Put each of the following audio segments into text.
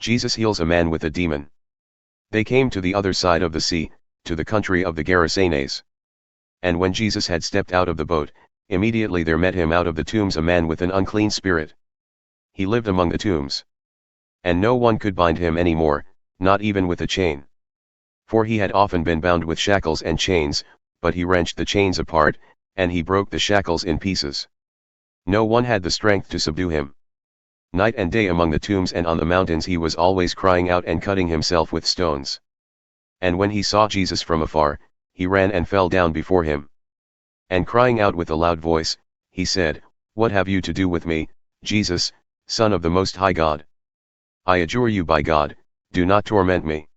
Jesus heals a man with a demon. They came to the other side of the sea, to the country of the Gerasenes. And when Jesus had stepped out of the boat, immediately there met him out of the tombs a man with an unclean spirit. He lived among the tombs. And no one could bind him any more, not even with a chain. For he had often been bound with shackles and chains, but he wrenched the chains apart, and he broke the shackles in pieces. No one had the strength to subdue him. Night and day among the tombs and on the mountains he was always crying out and cutting himself with stones. And when he saw Jesus from afar, he ran and fell down before him. And crying out with a loud voice, he said, "What have you to do with me, Jesus, Son of the Most High God? I adjure you by God, do not torment me."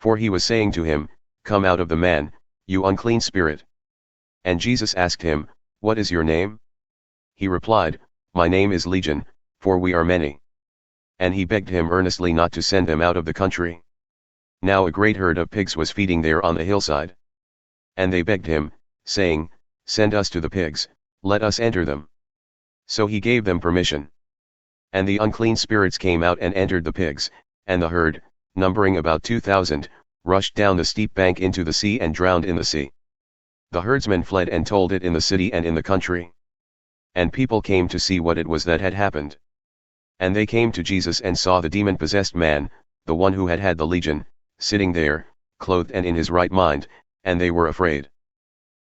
For he was saying to him, "Come out of the man, you unclean spirit." And Jesus asked him, "What is your name?" He replied, "My name is Legion, for we are many." And he begged him earnestly not to send them out of the country. Now a great herd of pigs was feeding there on the hillside. And they begged him, saying, "Send us to the pigs, let us enter them." So he gave them permission. And the unclean spirits came out and entered the pigs, and the herd, numbering about 2,000, rushed down the steep bank into the sea and drowned in the sea. The herdsmen fled and told it in the city and in the country. And people came to see what it was that had happened. And they came to Jesus and saw the demon-possessed man, the one who had had the legion, sitting there, clothed and in his right mind, and they were afraid.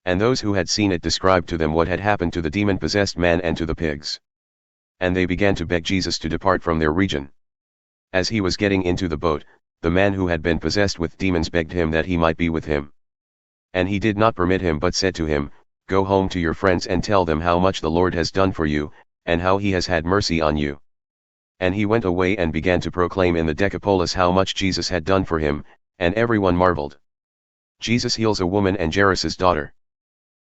And those who had seen it described to them what had happened to the demon-possessed man and to the pigs. And they began to beg Jesus to depart from their region. As he was getting into the boat, the man who had been possessed with demons begged him that he might be with him. And he did not permit him but said to him, "Go home to your friends and tell them how much the Lord has done for you, and how he has had mercy on you." And he went away and began to proclaim in the Decapolis how much Jesus had done for him, and everyone marveled. Jesus heals a woman and Jairus' daughter.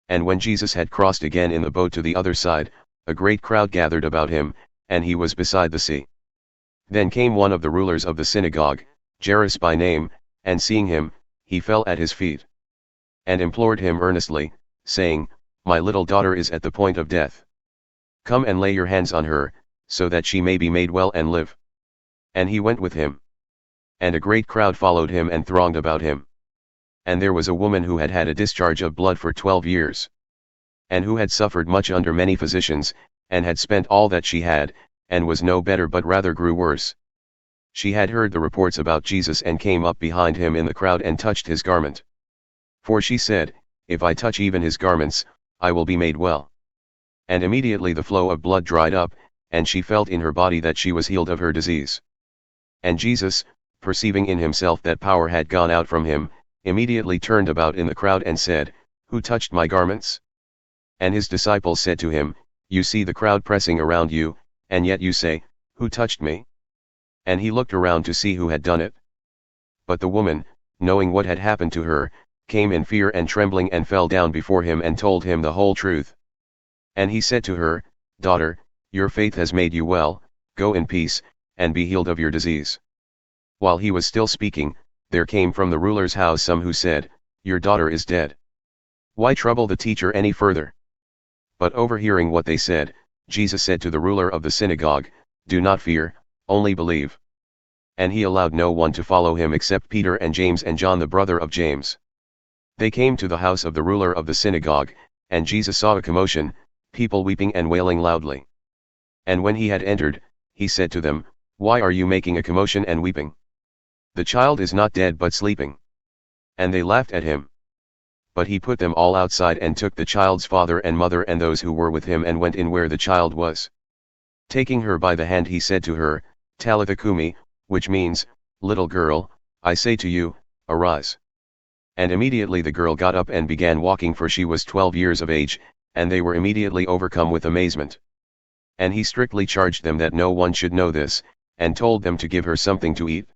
And when Jesus had crossed again in the boat to the other side, a great crowd gathered about him, and he was beside the sea. Then came one of the rulers of the synagogue, Jairus by name, and seeing him, he fell at his feet. And implored him earnestly, saying, "My little daughter is at the point of death. Come and lay your hands on her, so that she may be made well and live." And he went with him. And a great crowd followed him and thronged about him. And there was a woman who had had a discharge of blood for 12 years. And who had suffered much under many physicians, and had spent all that she had, and was no better but rather grew worse. She had heard the reports about Jesus and came up behind him in the crowd and touched his garment. For she said, "If I touch even his garments, I will be made well." And immediately the flow of blood dried up, and she felt in her body that she was healed of her disease. And Jesus, perceiving in himself that power had gone out from him, immediately turned about in the crowd and said, "Who touched my garments?" And his disciples said to him, "You see the crowd pressing around you, and yet you say, 'Who touched me?'" And he looked around to see who had done it. But the woman, knowing what had happened to her, came in fear and trembling and fell down before him and told him the whole truth. And he said to her, "Daughter, your faith has made you well, go in peace, and be healed of your disease." While he was still speaking, there came from the ruler's house some who said, "Your daughter is dead. Why trouble the teacher any further?" But overhearing what they said, Jesus said to the ruler of the synagogue, "Do not fear, only believe." And he allowed no one to follow him except Peter and James and John the brother of James. They came to the house of the ruler of the synagogue, and Jesus saw a commotion, people weeping and wailing loudly. And when he had entered, he said to them, "Why are you making a commotion and weeping? The child is not dead but sleeping." And they laughed at him. But he put them all outside and took the child's father and mother and those who were with him and went in where the child was. Taking her by the hand he said to her, "Talitha cumi," which means, "Little girl, I say to you, arise." And immediately the girl got up and began walking, for she was 12 years of age, and they were immediately overcome with amazement. And he strictly charged them that no one should know this, and told them to give her something to eat.